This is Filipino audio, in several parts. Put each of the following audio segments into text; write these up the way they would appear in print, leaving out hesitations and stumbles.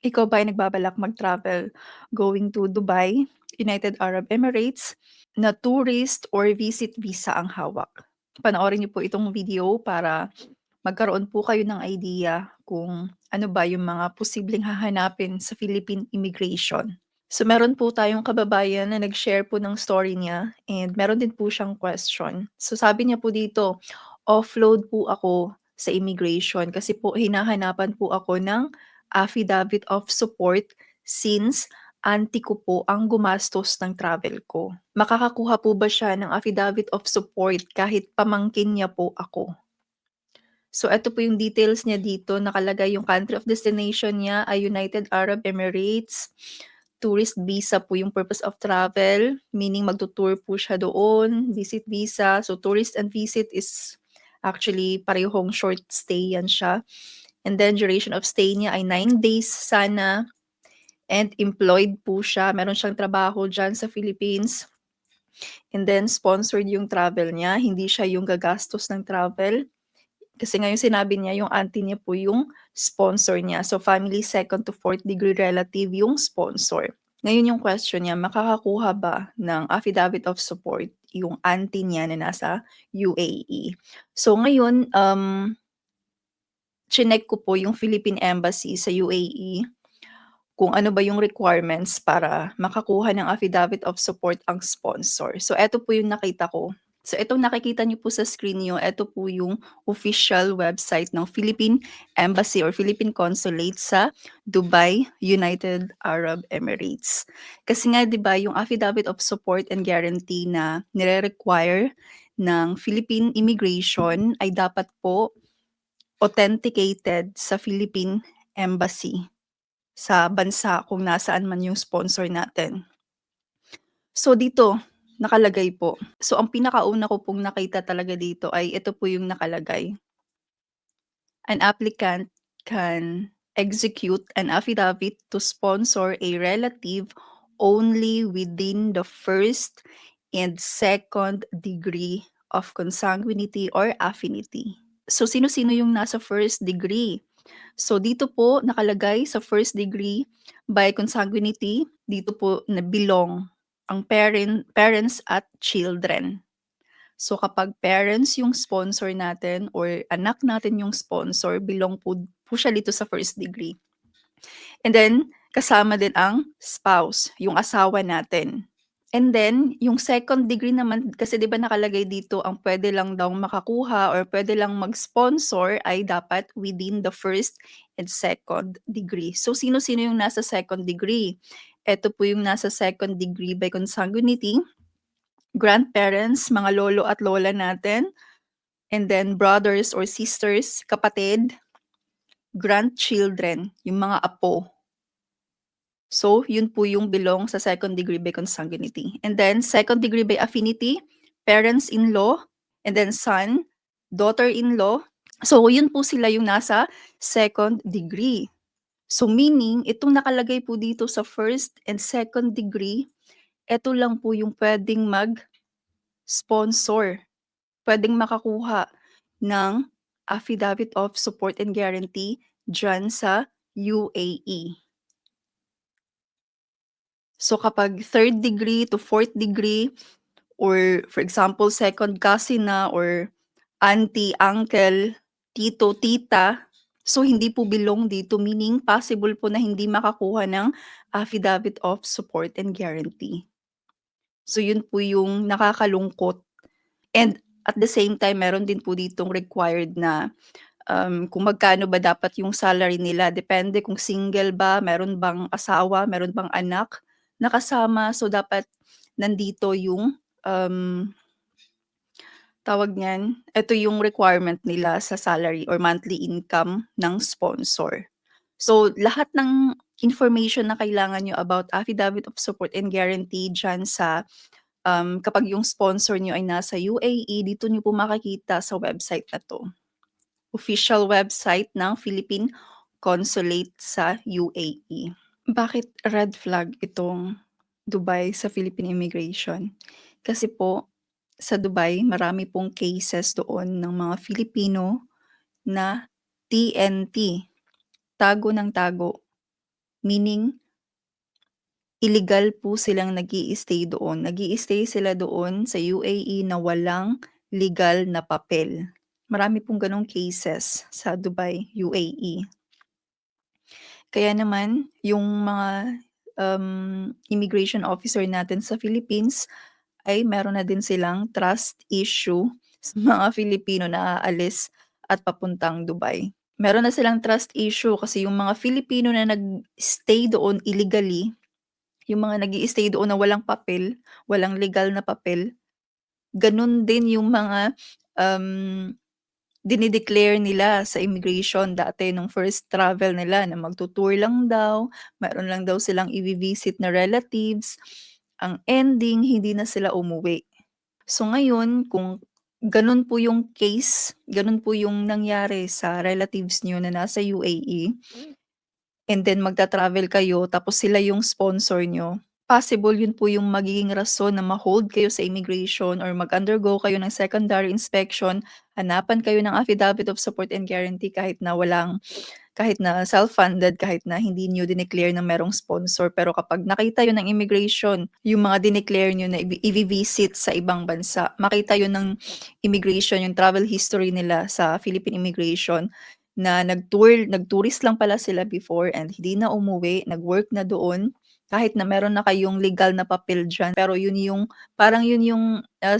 Ikaw ba ay nagbabalak mag-travel going to Dubai, United Arab Emirates, na tourist or visit visa ang hawak? Panoorin niyo po itong video para magkaroon po kayo ng idea kung ano ba yung mga posibleng hahanapin sa Philippine immigration. So meron po tayong kababayan na nag-share po ng story niya and meron din po siyang question. So sabi niya po dito, offload po ako sa immigration kasi po hinahanapan po ako ng affidavit of support since auntie ko po ang gumastos ng travel ko. Makakakuha po ba siya ng affidavit of support kahit pamangkin niya po ako? So eto po yung details niya dito, nakalagay yung country of destination niya ay United Arab Emirates. Tourist visa po yung purpose of travel, meaning magtu-tour po siya doon, visit visa. So tourist and visit is actually parehong short stay yan siya. And then duration of stay niya ay 9 days sana and employed po siya. Meron siyang trabaho dyan sa Philippines. And then sponsored yung travel niya, hindi siya yung gagastos ng travel. Kasi nga yung sinabi niya, yung auntie niya po yung sponsor niya. So family second to fourth degree relative yung sponsor. Ngayon yung question niya, makakakuha ba ng affidavit of support yung auntie niya na nasa UAE? So ngayon, chinek ko po yung Philippine Embassy sa UAE kung ano ba yung requirements para makakuha ng affidavit of support ang sponsor. So eto po yung nakita ko. So itong nakikita niyo po sa screen niyo, eto po yung official website ng Philippine Embassy or Philippine Consulate sa Dubai, United Arab Emirates. Kasi nga 'di ba yung affidavit of support and guarantee na nire-require ng Philippine Immigration ay dapat po authenticated sa Philippine Embassy sa bansa kung nasaan man yung sponsor natin. So dito, nakalagay po. So ang pinakauna ko pong nakita talaga dito ay ito po yung nakalagay. An applicant can execute an affidavit to sponsor a relative only within the first and second degree of consanguinity or affinity. So sino-sino yung nasa first degree? So dito po nakalagay sa first degree by consanguinity, dito po na belong ang parents at children. So kapag parents yung sponsor natin or anak natin yung sponsor, belong po siya dito sa first degree. And then kasama din ang spouse, yung asawa natin. And then, yung second degree naman, kasi 'di ba nakalagay dito ang pwede lang daw makakuha or pwede lang mag-sponsor ay dapat within the first and second degree. So, sino-sino yung nasa second degree? Eto po yung nasa second degree by consanguinity, grandparents, mga lolo at lola natin, and then brothers or sisters, kapatid, grandchildren, yung mga apo. So, yun po yung belong sa second degree by consanguinity. And then, second degree by affinity, parents-in-law, and then son, daughter-in-law. So, yun po sila yung nasa second degree. So, meaning, itong nakalagay po dito sa first and second degree, ito lang po yung pwedeng mag-sponsor, pwedeng makakuha ng affidavit of support and guarantee dyan sa UAE. So kapag third degree to fourth degree or for example second cousin na or auntie, uncle, tito, tita, so hindi po belong dito, meaning possible po na hindi makakuha ng affidavit of support and guarantee. So yun po yung nakakalungkot and at the same time meron din po ditong required na kung magkano ba dapat yung salary nila. Depende kung single ba, meron bang asawa, meron bang anak na kasama. So, dapat nandito yung, tawag niyan, ito yung requirement nila sa salary or monthly income ng sponsor. So, lahat ng information na kailangan nyo about affidavit of support and guarantee dyan sa kapag yung sponsor nyo ay nasa UAE, dito nyo po makikita sa website na to. Official website ng Philippine Consulate sa UAE. Bakit red flag itong Dubai sa Philippine immigration? Kasi po sa Dubai marami pong cases doon ng mga Filipino na TNT, tago ng tago, Meaning, illegal po silang nag-i-stay doon. Nag-i-stay sila doon sa UAE na walang legal na papel. Marami pong gano'ng cases sa Dubai, UAE. Kaya naman yung mga, immigration officer natin sa Philippines ay meron na din silang trust issue sa mga Filipino na aalis at papuntang Dubai. Meron na silang trust issue kasi yung mga Filipino na nag-stay doon illegally, yung mga nag-i-stay doon na walang papel, walang legal na papel, ganun din yung mga, um, dine-declare nila sa immigration dati nung first travel nila na magtu-tour lang daw, meron lang daw silang ivi-visit na relatives, ang ending hindi na sila umuwi. So ngayon kung gano'n po yung case, gano'n po yung nangyari sa relatives niyo na nasa UAE, and then magta-travel kayo tapos sila yung sponsor niyo, possible yun po yung magiging rason na ma-hold kayo sa immigration or mag-undergo kayo ng secondary inspection, hanapan kayo ng affidavit of support and guarantee kahit na self-funded, kahit na hindi niyo dineclare na merong sponsor. Pero kapag nakita yun ng immigration, yung mga dineclare niyo na ivi-visit sa ibang bansa, makita yun ng immigration, yung travel history nila sa Philippine Immigration na nag-tourist lang pala sila before and hindi na umuwi, nag-work na doon, kahit na meron na kayong legal na papel diyan. Pero yun yung parang yun yung,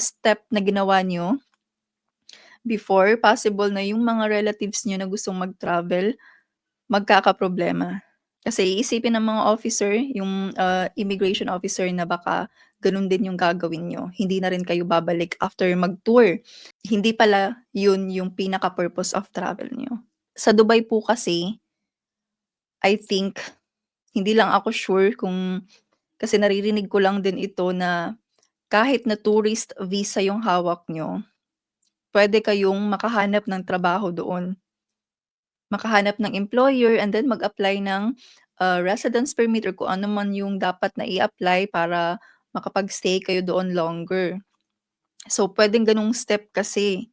step na ginawa niyo before, possible na yung mga relatives niyo na gustong mag-travel magkakaproblema. Kasi iisipin ng mga officer, yung, immigration officer na baka gano'n din yung gagawin niyo, hindi na rin kayo babalik after mag-tour. Hindi pala yun yung pinaka-purpose of travel niyo. Sa Dubai po kasi, I think, hindi lang ako sure kung kasi naririnig ko lang din ito na kahit na tourist visa yung hawak niyo, puwede kayong makahanap ng trabaho doon. Makahanap ng employer and then mag-apply ng, residence permit or kung ano man yung dapat na i-apply para makapag-stay kayo doon longer. So, puwedeng gano'ng step kasi,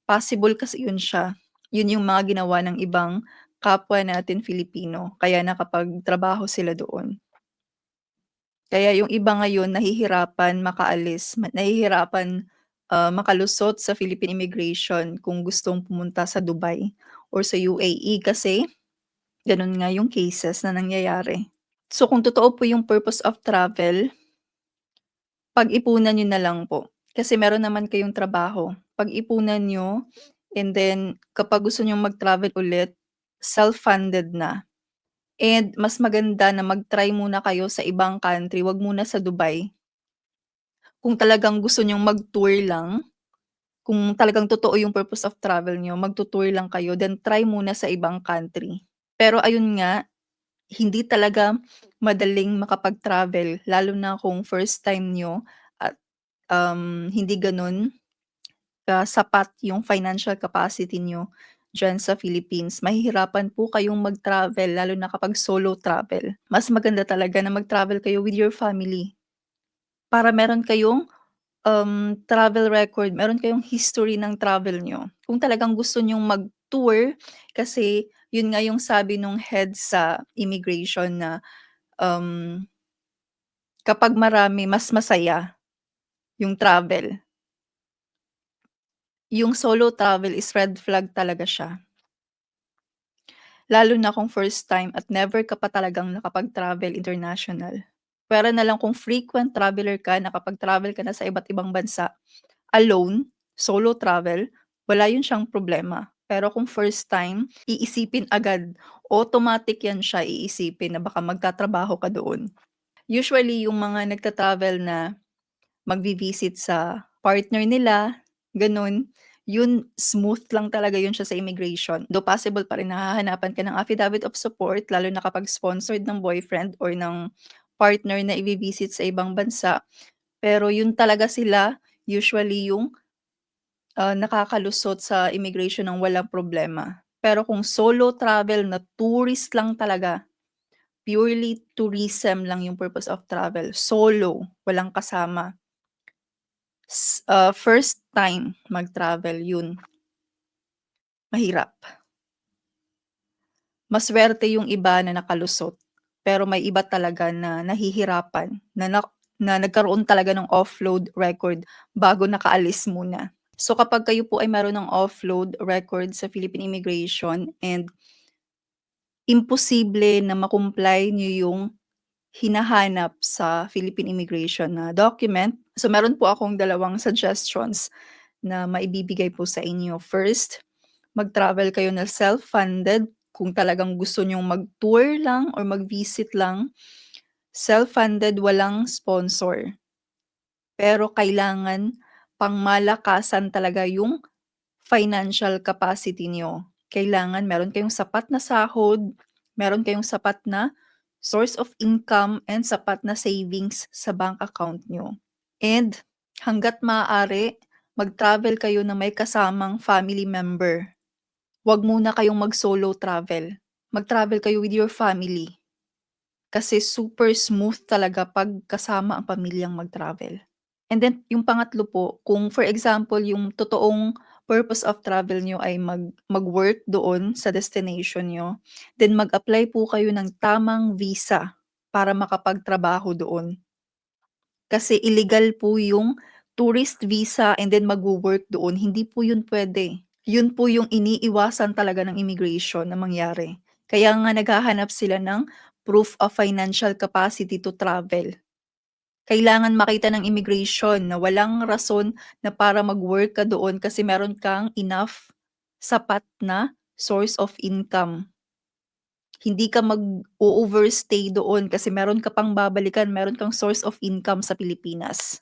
possible kasi 'yun siya. 'Yun yung mga ginawa ng ibang kapwa natin Filipino kaya nakapagtrabaho sila doon. Kaya yung iba ngayon nahihirapan makaalis, nahihirapan, makalusot sa Philippine Immigration kung gustong pumunta sa Dubai or sa UAE kasi gano'n nga yung cases na nangyayari. So kung totoo po yung purpose of travel, pag-ipunan niyo na lang po. Kasi meron naman kayong trabaho, pag-ipunan niyo and then kapag gusto niyong mag-travel ulit, self-funded na. And mas maganda na mag-try muna kayo sa ibang country, 'wag muna sa Dubai. Kung talagang gusto niyong mag-tour lang, kung talagang totoo yung purpose of travel niyo, magtu-tour lang kayo, then try muna sa ibang country. Pero ayun nga, hindi talaga madaling makapag-travel lalo na kung first time niyo at, hindi gano'n kasapat yung financial capacity niyo diyan sa Philippines. Mahihirapan po kayong mag-travel lalo na kapag solo travel. Mas maganda talaga na mag-travel kayo with your family para meron kayong, travel record, meron kayong history ng travel niyo. Kung talagang gusto niyong mag-tour kasi yun nga yung sabi nung head sa immigration na um, kapag marami mas masaya yung travel. Yung solo travel is red flag talaga siya, lalo na kung first time at never ka pa talagang nakapag-travel international. Puwera na lang kung frequent traveler ka, nakapag-travel ka na sa iba't ibang bansa, alone, solo travel, wala yun siyang problema. Pero kung first time, iisipin agad, automatic yan siya iisipin na baka magtatrabaho ka doon. Usually yung mga nagta-travel na magvi-visit sa partner nila, gano'n. Yun, smooth lang talaga yun siya sa immigration. Though possible pa rin na hahanapan ka ng affidavit of support lalo na kapag sponsored ng boyfriend or ng partner na ivi-visit sa ibang bansa. Pero yun talaga sila usually yung, nakakalusot sa immigration ng walang problema. Pero kung solo travel na tourist lang talaga, purely tourism lang yung purpose of travel, solo, walang kasama. First time mag-travel yun, mahirap. Masuwerte yung iba na nakalusot. pero may iba talaga na nahihirapan na nagkaroon talaga ng offload record bago nakaalis muna. So kapag kayo po ay meron ng offload record sa Philippine Immigration and imposible na ma-comply niyo yung hinahanap sa Philippine Immigration na document, so meron po akong dalawang suggestions na maibibigay po sa inyo. First, mag-travel kayo na self-funded kung talagang gusto niyong mag-tour lang or mag-visit lang, self-funded walang sponsor. Pero kailangan pangmalakasan talaga yung financial capacity niyo. Kailangan meron kayong sapat na sahod, meron kayong sapat na source of income and sapat na savings sa bank account niyo. And hangga't maaari, mag-travel kayo na may kasamang family member. Huwag muna kayong mag-solo travel. Mag-travel kayo with your family. Kasi super smooth talaga 'pag kasama ang pamilyang mag-travel. And then yung pangatlo po, kung for example yung totoong purpose of travel niyo ay mag-work doon sa destination niyo, then mag-apply po kayo ng tamang visa para makapagtrabaho doon. Kasi illegal po yung tourist visa and then magwo-work doon, hindi po yun puwede. Yun po yung iniiwasan talaga ng immigration na mangyari. Kaya nga naghahanap sila ng proof of financial capacity to travel. Kailangan makita ng immigration na walang rason na para mag-work ka doon kasi meron kang enough, sapat na source of income. Hindi ka mag-o-overstay doon kasi meron ka pang babalikan, meron kang source of income sa Pilipinas.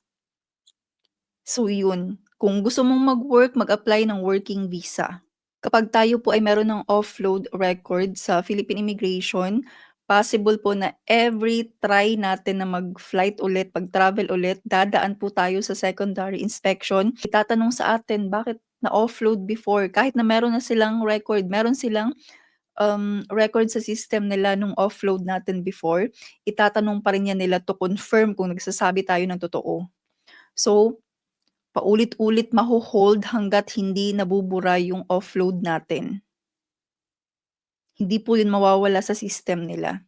So yun, kung gusto mong mag-work, mag-apply ng working visa. Kapag tayo po ay meron ng offload record sa Philippine Immigration, possible po na every try natin na mag-flight ulit, mag-travel ulit, dadaan po tayo sa secondary inspection. Itatanong sa atin, bakit na-offload before? Kahit na meron na silang record, meron silang record sa system nila nung offload natin before, itatanong pa rin yan nila to confirm kung nagsasabi tayo ng totoo. So, paulit-ulit maho-hold hangga't hindi nabubura yung offload natin. Hindi po yun mawawala sa system nila,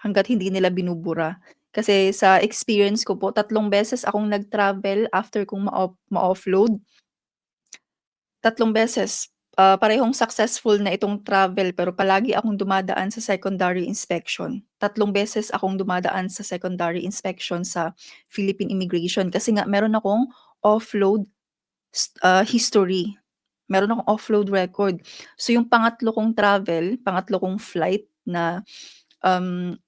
hangga't hindi nila binubura. Kasi sa experience ko po, 3 beses akong nag-travel after kong ma-offload. 3 beses, parehong successful na itong travel pero palagi akong dumadaan sa secondary inspection. 3 beses akong dumadaan sa secondary inspection sa Philippine Immigration kasi nga meron akong offload history. Meron akong offload record. So yung pangatlo kong travel, pangatlo kong flight na, um,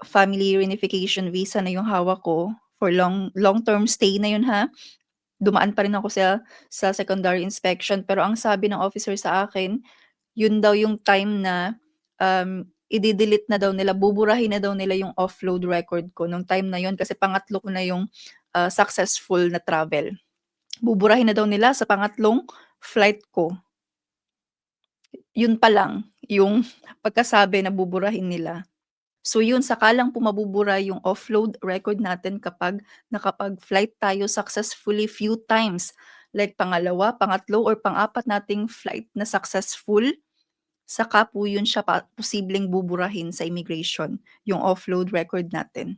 family reunification visa na yung hawak ko for long-term stay na yun ha. Dumaan pa rin ako sa secondary inspection pero ang sabi ng officer sa akin, yun daw yung time na, ide-delete na daw nila, buburahin na daw nila yung offload record ko nung time na yun kasi pangatlo ko na yung, successful na travel. Buburahin na daw nila sa pangatlong flight ko. Yun pa lang, yung pagkasabi na buburahin nila. So yun, saka lang po mabubura yung offload record natin kapag nakapag-flight tayo successfully few times. Like pangalawa, pangatlo, or pang-apat nating flight na successful, saka po yun siya posibleng buburahin sa immigration, yung offload record natin.